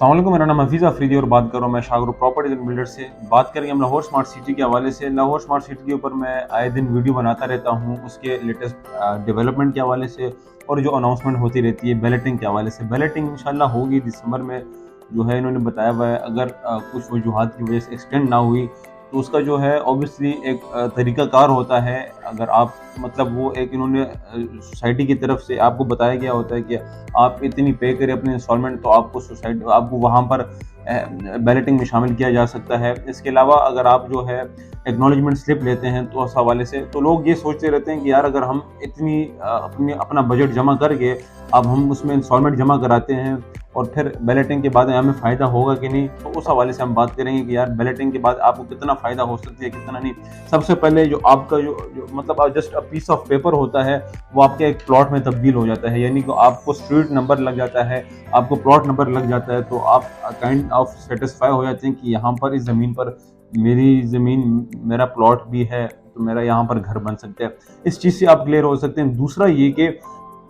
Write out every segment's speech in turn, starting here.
अस्सलाम वालेकुम, मेरा नाम हफीज़ अफरीदी और बात कर रहा हूँ मैं शाहरुख प्रॉपर्टीज एंड बिल्डर से। बात करेंगे हम लाहौर स्मार्ट सिटी के हवाले से। लाहौर स्मार्ट सिटी के ऊपर मैं आए दिन वीडियो बनाता रहता हूँ, उसके लेटेस्ट डेवलपमेंट के हवाले से और जो अनाउंसमेंट होती रहती है बैलेटिंग के हवाले से। बैलेटिंग इंशाल्लाह होगी दिसंबर में, जो है इन्होंने बताया हुआ है। अगर कुछ वजूहात की वजह से एक्सटेंड ना हुई तो उसका जो है ऑब्वियसली एक तरीक़ाकार होता है। अगर आप मतलब वो एक इन्होंने सोसाइटी की तरफ से आपको बताया गया होता है कि आप इतनी पे करें अपनी इंस्टॉलमेंट, तो आपको सोसाइटी आपको वहाँ पर बैलेटिंग में शामिल किया जा सकता है। इसके अलावा अगर आप जो है एक्नॉलेजमेंट स्लिप लेते हैं तो उस हवाले से तो लोग ये सोचते रहते हैं कि यार अगर हम इतनी अपना बजट जमा करके अब हम उसमें इंस्टॉलमेंट जमा कराते हैं और फिर बैलेटिंग के बाद हमें फ़ायदा होगा कि नहीं, तो उस हवाले से हम बात करेंगे कि यार बैलेटिंग के बाद आपको कितना फ़ायदा हो सकता है कितना नहीं। सबसे पहले जो आपका जो मतलब just a piece of paper होता है वो आपके एक प्लॉट में तब्दील हो जाता है, यानी कि आपको स्ट्रीट नंबर लग जाता है, आपको प्लॉट नंबर लग जाता है, तो आप काइंड ऑफ सेटिस्फाई हो जाते हैं कि यहाँ पर इस ज़मीन पर मेरी ज़मीन मेरा प्लॉट भी है, तो मेरा यहाँ पर घर बन सकता है। इस चीज़ से आप क्लियर हो सकते हैं। दूसरा ये कि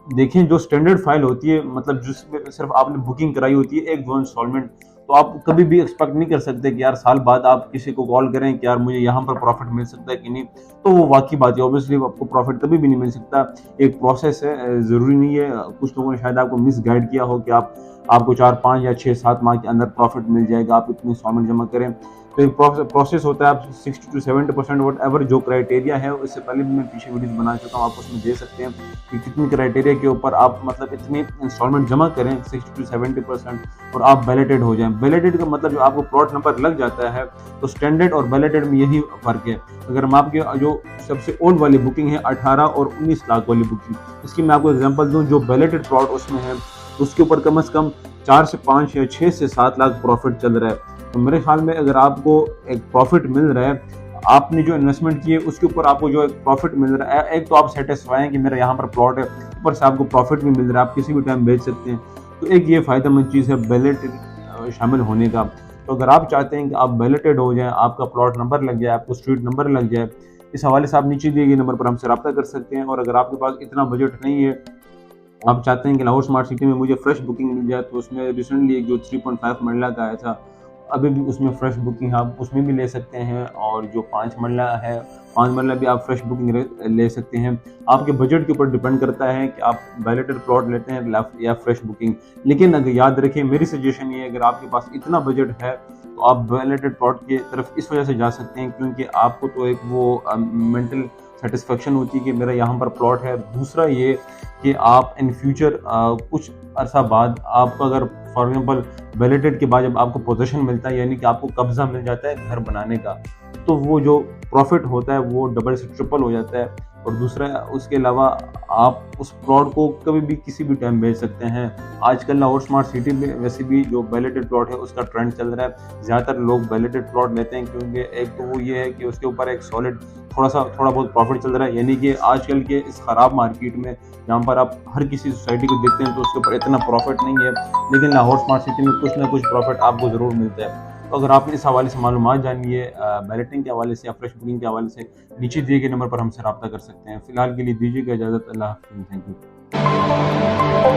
देखें जो स्टैंडर्ड फाइल होती है, मतलब जिसमें सिर्फ आपने बुकिंग कराई होती है एक दो इंस्टॉलमेंट, तो आप कभी भी एक्सपेक्ट नहीं कर सकते कि यार साल बाद आप किसी को कॉल करें कि यार मुझे यहाँ पर प्रॉफिट मिल सकता है कि नहीं। तो वो वाकई बात है, ऑब्वियसली आपको प्रॉफिट कभी भी नहीं मिल सकता। एक प्रोसेस है, ज़रूरी नहीं है। कुछ लोगों ने शायद आपको मिस गाइड किया हो कि आपको 4 5 या 6 7 माह के अंदर प्रॉफिट मिल जाएगा, आप इतनी इंस्टॉलमेंट जमा करें। तो एक प्रोसेस होता है। आप 60 to 70% वट एवर जो क्राइटेरिया है, इससे पहले भी मैं पीछे वीडियोस बना चुका हूँ, आप उसमें दे सकते हैं कि कितनी क्राइटेरिया के ऊपर आप मतलब इतनी इंस्टॉलमेंट जमा करें 60 to 70% और आप बैलेटेड हो जाएं। बैलेटेड का मतलब जो आपको प्लॉट नंबर लग जाता है, तो स्टैंडर्ड और बैलेटेड में यही फ़र्क है। अगर हम आपके जो सबसे ओल्ड वाली बुकिंग है 18 और 19 लाख वाली बुकिंग, इसकी मैं आपको एग्जांपल दूं, जो बैलेटेड प्लॉट उसमें है उसके ऊपर कम से कम 4 से 5 या 6 से 7 लाख प्रॉफिट चल रहा है। तो मेरे ख्याल में अगर आपको एक प्रॉफिट मिल रहा है, आपने जो इन्वेस्टमेंट की है उसके ऊपर आपको जो एक प्रॉफिट मिल रहा है, एक तो आप सेटिस्फाई हैं कि मेरा यहाँ पर प्लॉट है, ऊपर से आपको प्रॉफिट भी मिल रहा है, आप किसी भी टाइम बेच सकते हैं। तो एक ये फ़ायदेमंद चीज़ है बैलेटेड शामिल होने का। तो अगर आप चाहते हैं कि आप बैलेटेड हो जाएँ, आपका प्लॉट नंबर लग जाए, आपको स्ट्रीट नंबर लग जाए, इस हवाले से आप नीचे दिए गए नंबर पर हमसे रब्ता कर सकते हैं। और अगर आपके पास इतना बजट नहीं है, आप चाहते हैं कि लाहौर स्मार्ट सिटी में मुझे फ्रेश बुकिंग मिल जाए, तो उसमें रिसेंटली एक जो 3.5 मरला का आया था, अभी भी उसमें फ्रेश बुकिंग आप उसमें भी ले सकते हैं। और जो 5 मरला है, 5 मरला भी आप फ्रेश बुकिंग ले सकते हैं। आपके बजट के ऊपर डिपेंड करता है कि आप बैलेटेड प्लॉट लेते हैं या फ्रेश बुकिंग। लेकिन अगर याद रखें, मेरी सजेशन ये है, अगर आपके पास इतना बजट है तो आप बैलेटेड प्लॉट की तरफ इस वजह से जा सकते हैं क्योंकि आपको तो एक वो मेंटल सेटिस्फेक्शन होती है कि मेरा यहाँ पर प्लॉट है। दूसरा ये कि आप इन फ्यूचर कुछ अरसा बाद आपको अगर फॉर एग्जांपल बैलेटेड के बाद जब आपको पोजीशन मिलता है, यानी कि आपको कब्जा मिल जाता है घर बनाने का, तो वो जो प्रॉफिट होता है वो डबल से ट्रिपल हो जाता है। और दूसरा उसके अलावा आप उस प्लॉट को कभी भी किसी भी टाइम बेच सकते हैं। आजकल लाहौर स्मार्ट सिटी में वैसे भी जो बैलेटेड प्लॉट है उसका ट्रेंड चल रहा है। ज़्यादातर लोग बैलेटेड प्लॉट लेते हैं क्योंकि एक तो वो ये है कि उसके ऊपर एक सॉलिड थोड़ा बहुत प्रॉफिट चल रहा है। यानी कि आजकल के इस ख़राब मार्केट में जहाँ पर आप हर किसी सोसाइटी को देखते हैं तो उसके ऊपर इतना प्रॉफिट नहीं है, लेकिन लाहौर स्मार्ट सिटी में कुछ ना कुछ प्रॉफिट आपको ज़रूर मिलता है। तो अगर आप इस हवाले से मालूमात जानिए बैलेटिंग के हवाले से या फ्रेश बुकिंग के हवाले से, नीचे दिए गए नंबर पर हमसे रब्ता कर सकते हैं। फिलहाल के लिए दीजिएगा इजाज़त। अल्लाह हाफ़िज़। Thank you.